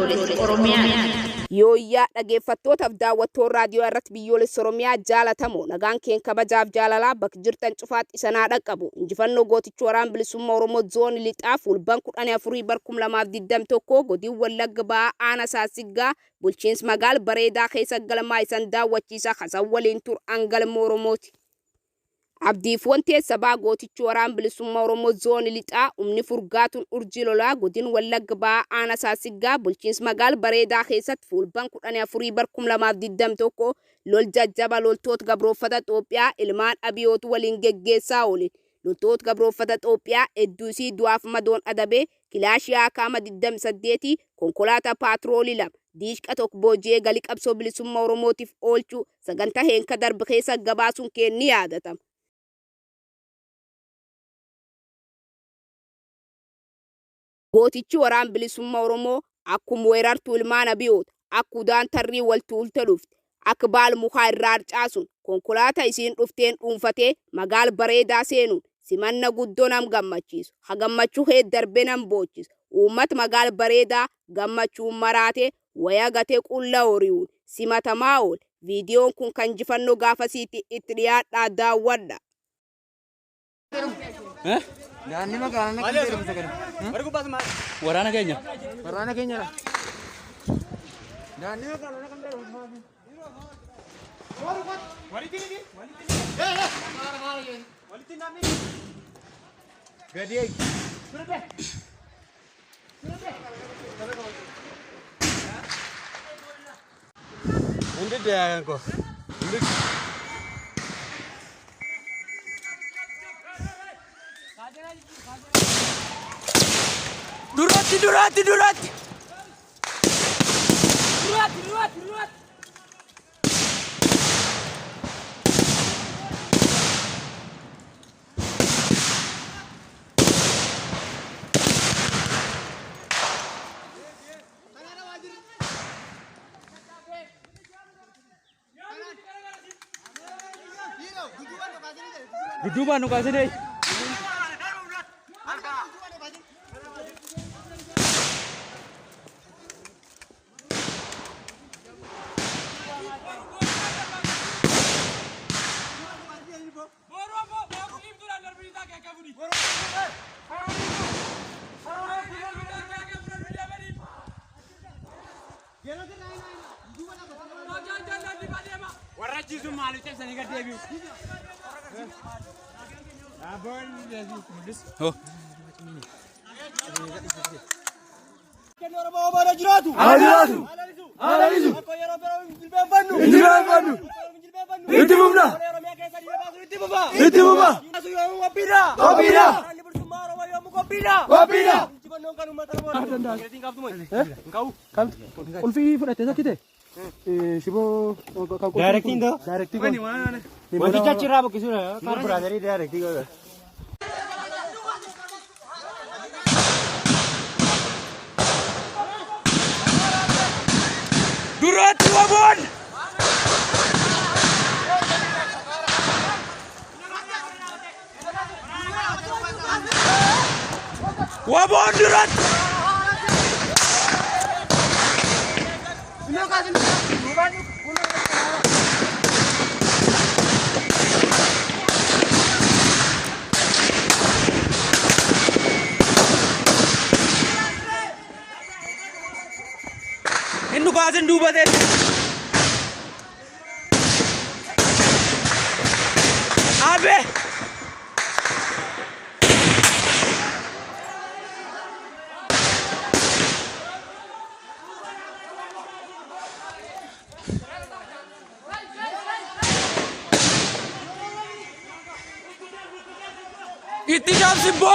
biyyoolessa Oromiyaa. Yooyyaa dhaggeeffattootaaf daawwattoota raadiyoo irratti biyyoolessa Oromiyaa jaalatamoo nagaan keen kabajaaf jaalalaa bakka jirtan cufaatti isanaa dhaqqabu. Injifannoo gooticha waraana bilisummaa Oromoo zoonii lixaa fulban 14 bar 2021 godina Wallagga Ba'aa Aanaa Saasiggaa bulchiinsa magaalaa Bareedaa keessa galmaa isan daawwachiisa hasan waliin turan galma Oromooti. Abdiif wanti sabaa gooticha waraana bilisummaa Oromoo zoonii lixaa umni furgaatuun urjii lolaa godina Wallagga Ba'aa Aanaa Saasiggaa bulchiinsa magaalaa Bareedaa keessatti fulban 14 bar 2021 lol jajjaba loltoota gabrooffata Itoophiyaa ilmaan abiyootu waliin geggeessaa oole. Loltoota gabrooffata Itoophiyaa hedduusii du'aaf madoon adabee kilaashii akaama 28 konkolaataa paatroolii 2 diishqa tokko boojee galii qabsoo bilisummaa Oromootiif oolchuu sagantaa heenka darbe keessa gabaasuun kenni yaadatama. Gootichi waraana bilisummaa Oromoo akkuma weerartuu ilmaan abiyoota akka udaan tarrii wal tuulte dhufte akka baal mukaa irraa harcaasuun konkolaataa isiin dhufteen dhuunfatee magaalaa Bareedaa seenuun simanna guddoo nam gammachiisu hagammachuu heed darbee nam boochisu uummata magaalaa Bareedaa gammachuun maraatee waya gatee qulla horiiwuun simatamaa oole. Viidiyoon kun kan Injifannoo gaafasiitti itti dhiyaadhaa daawwadha. Daanni magaalaa na kan deemu sagale. Waraana keenya. Waraana keenya la. Daanni magaalaa na kan deemu. Gadi ay. Indi dia ko. Durati. Duduk nu kasih deh. Oh. Durati wabon. Wabon durat. Inu kasin duba deh. Abe. Itijam simbo.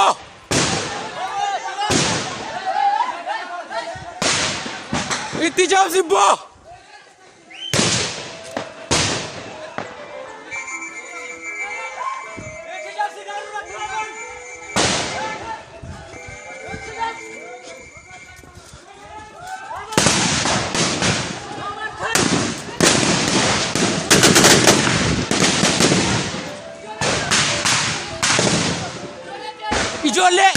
Itijam simbo. Ijoollee.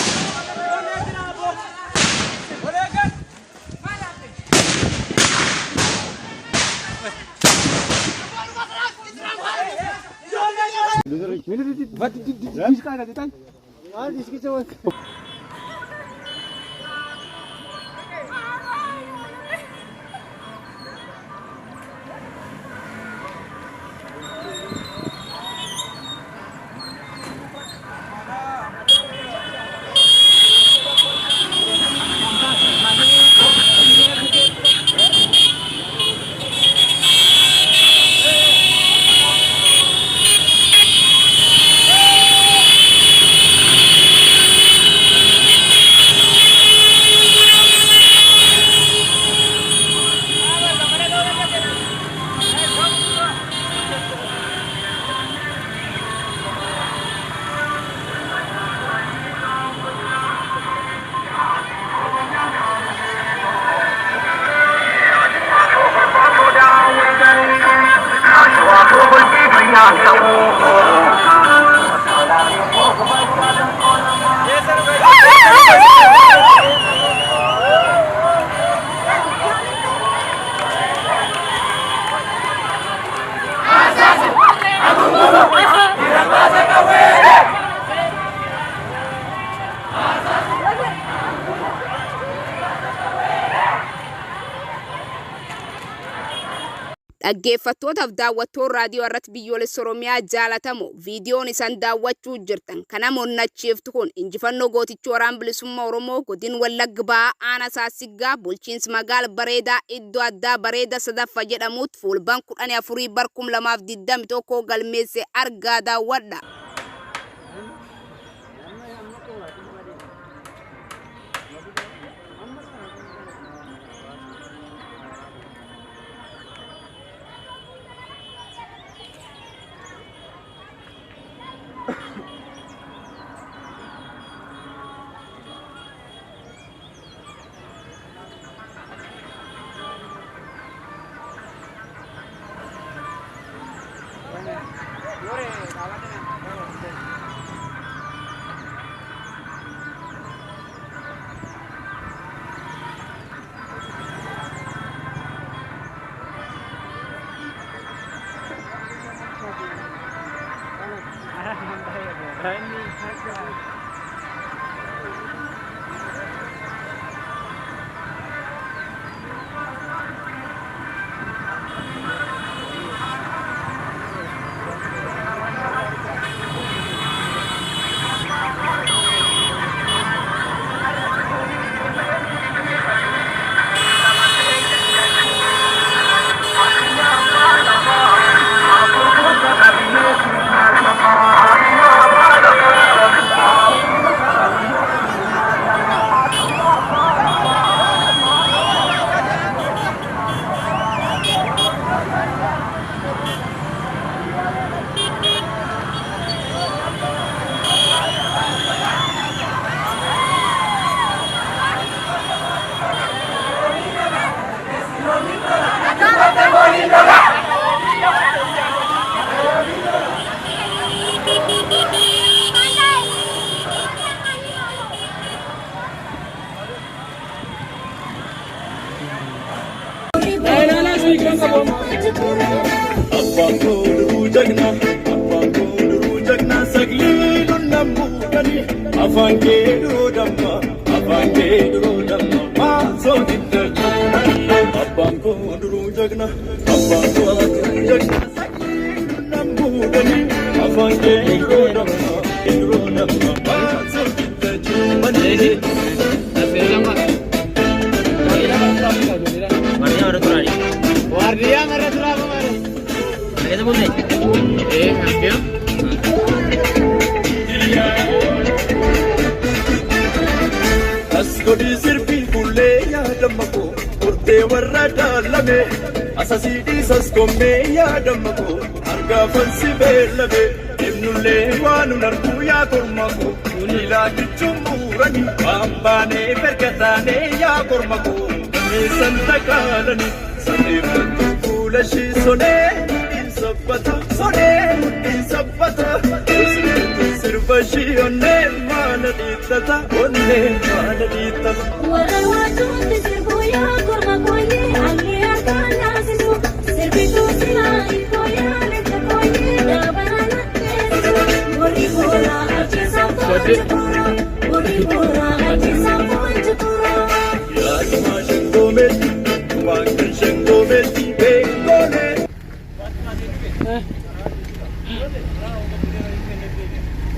Dhaggeeffattootaaf daawwattoon raadiyoo irratti biyyoolessa Oromiyaa jaalatamoo viidiyoon isaan daawwachuu jirtan kana monnachiiftu kun injifannoo gooticha waraana bilisummaa Oromoo godina Wallagga Bahaa aanaa Saasiggaa bulchiinsa magaalaa Bareedaa iddoo addaa Bareeda Sadaffaa jedhamutti fulbaan 14 bara 2021 galmeesse argaa daawwadha.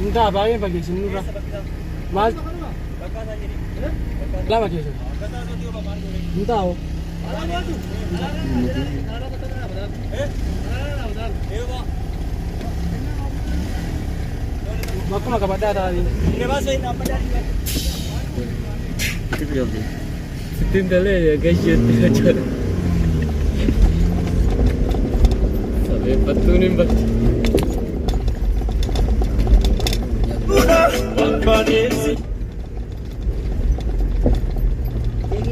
Entah bagian bagi semua. Mas. Lama ke? Entah. Aku nak pada tadi. Ini bahasa ini apa tadi? Itu dia. Sitin dale ya guys ya. Sampai betunin bet.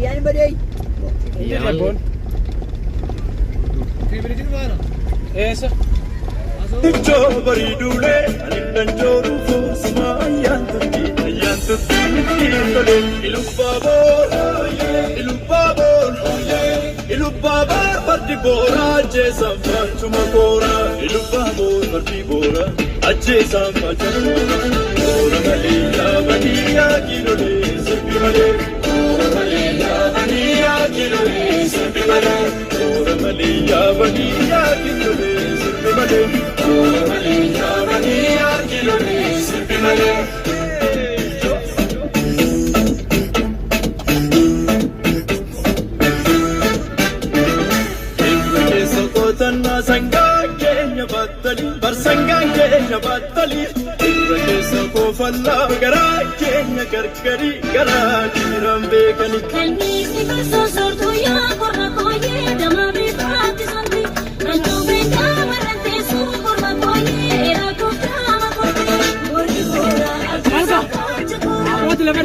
Yan ba day? Iya, Bon. Favorite mana? Esa. Ijo bareedule anindan joru fu samayan tutti tole ilubaba parti bora je samachuma kora ilubaba parti bora ajje samachuma kora maliya baniya kilole sebi male kora maliya baniya kilole sebi male kora maliya baniya kilole sebi male kora maliya baniya kilole sebi male. Sanganya batali, barsanganya batali. Irra ko falla gara kenya karkari gara kirambe kani. Kalmisi baso sortu ya korra koye damami bati santi. Antu benda marante su korra koye era kotama koye. Gori gora ajisa kachkora.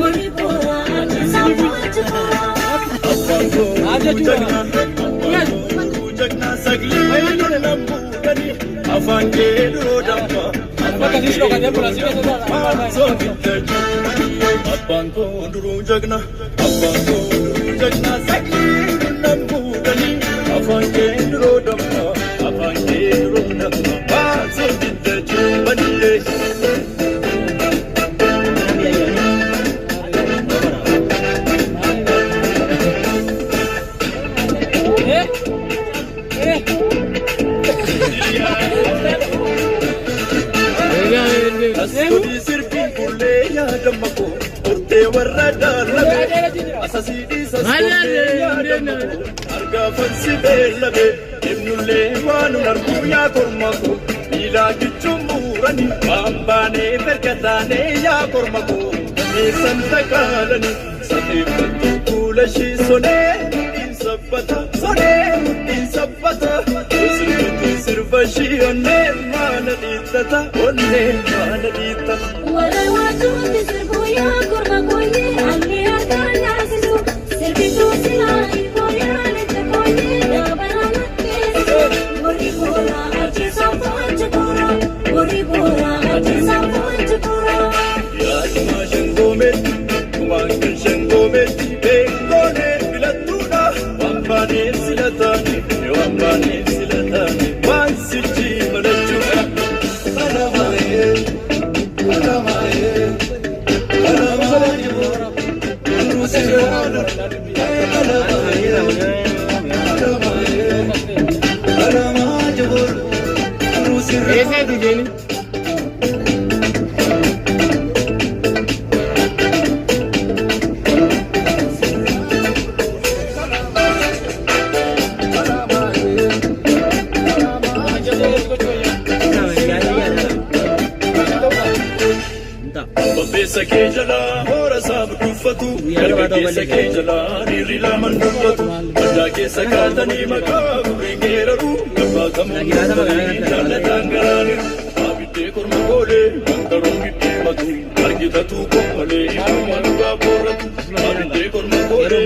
Gori gora ajisa kachkora. Aja jagna jagna sagli lambu kani afanje rodampa Abanko duru jagna sagli lambu kani afanje rodampa so ditte chubaniye. Asli sirpi kulle ya damako urte warada labe asasidi sasone ya damako arga fansi belabe imnulle wanu narku ya kormako ila kichumurani ambane perkatane ya kormako ni santakalani satifatu kulashi sone insabata sirvashi onne manadita onne manadita Wala watu sirbu ya korra koye alli akanya sisu sirbitu sila ikoya lete koye dabana kesu gori gora ajisa kachkora gori gora ajisa kachkora ya mashangomet kumangashangomet bengone bilatuna wambane silatani wansiji manachuka alamaye Sake jala hora sab kufatu garbe sake jala nirila mandubatu banda ke sakatani maka gengeraru gaba kamu jala tangarani abite kurma gole bangaron bitte matu argita tu komale manuga boratu abite kurma gole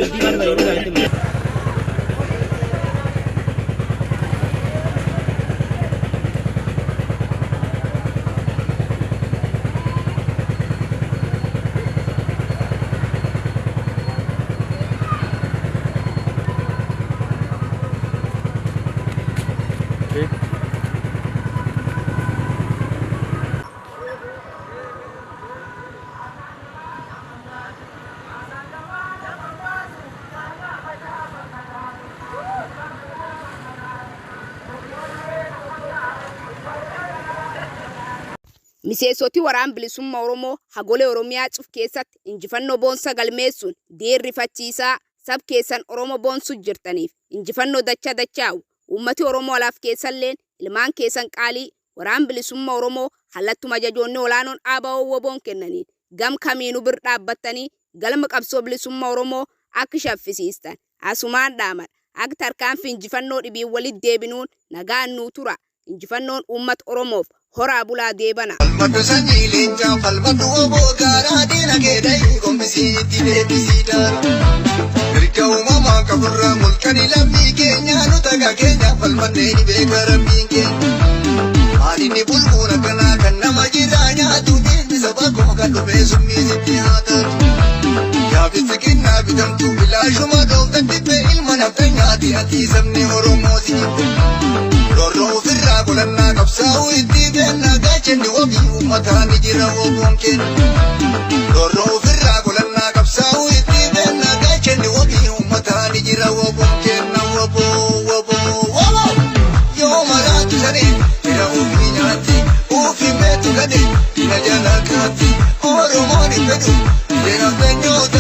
Miseensoti waraan bilisummaa Oromoo hagolee Oromiyaa cuf keessatti injifannoo boonsaa galmeessuun deerrifachiisaa sab keessan Oromoo boonsuu jirtaniif injifannoo dachaa'u uummati Oromoo alaaf keessalleen ilmaan keessan qaalii waraan bilisummaa Oromoo hallattuma ajajoonni olaanoon ABO WBO'n kennaniin gam kamiinuu bir dhaabbattanii galma qabsoo bilisummaa Oromoo akka shaffisiistan asumaan dhaaman akka tarkaanfii injifannoo dhibii walitti deebinuun nagaan nuu tura injifannoon uummata Oromoof horaa bulaa deebana. Falmatu sanyii leencaa falmatu oboo gaaraa diina keedayii gombisiitti deebisiidhaan. Mirga uumamaa qaburraa mulqanii lammii keenya nutaga keenya falmannee ni beeka rabbiin keenya. Maalinni bulbuun akkanaa kan nama jiraa nyaatu deemisa bakkoo kan dhufee summiisitti haataatu. Yaabinsi kennaa bitamtu bilaashuma dhooftan dhibbee ilma nafta nyaati ati sabni Oromoo siibbe. Rorroo ofirraa golannaa qabsaa'uu itti beennaa gaachanni wabii uummataa ni jira woboon kenna. Rorroo ofirraa golannaa qabsaa'uu itti beennaa gaachanni wabii uummataa ni jira woboon kenna woboo. Yoo maraatu sadee jira ofii nyaatti ofii meetu gadee dina jala kaatti Oromoon hin fedhu jira feenyoota.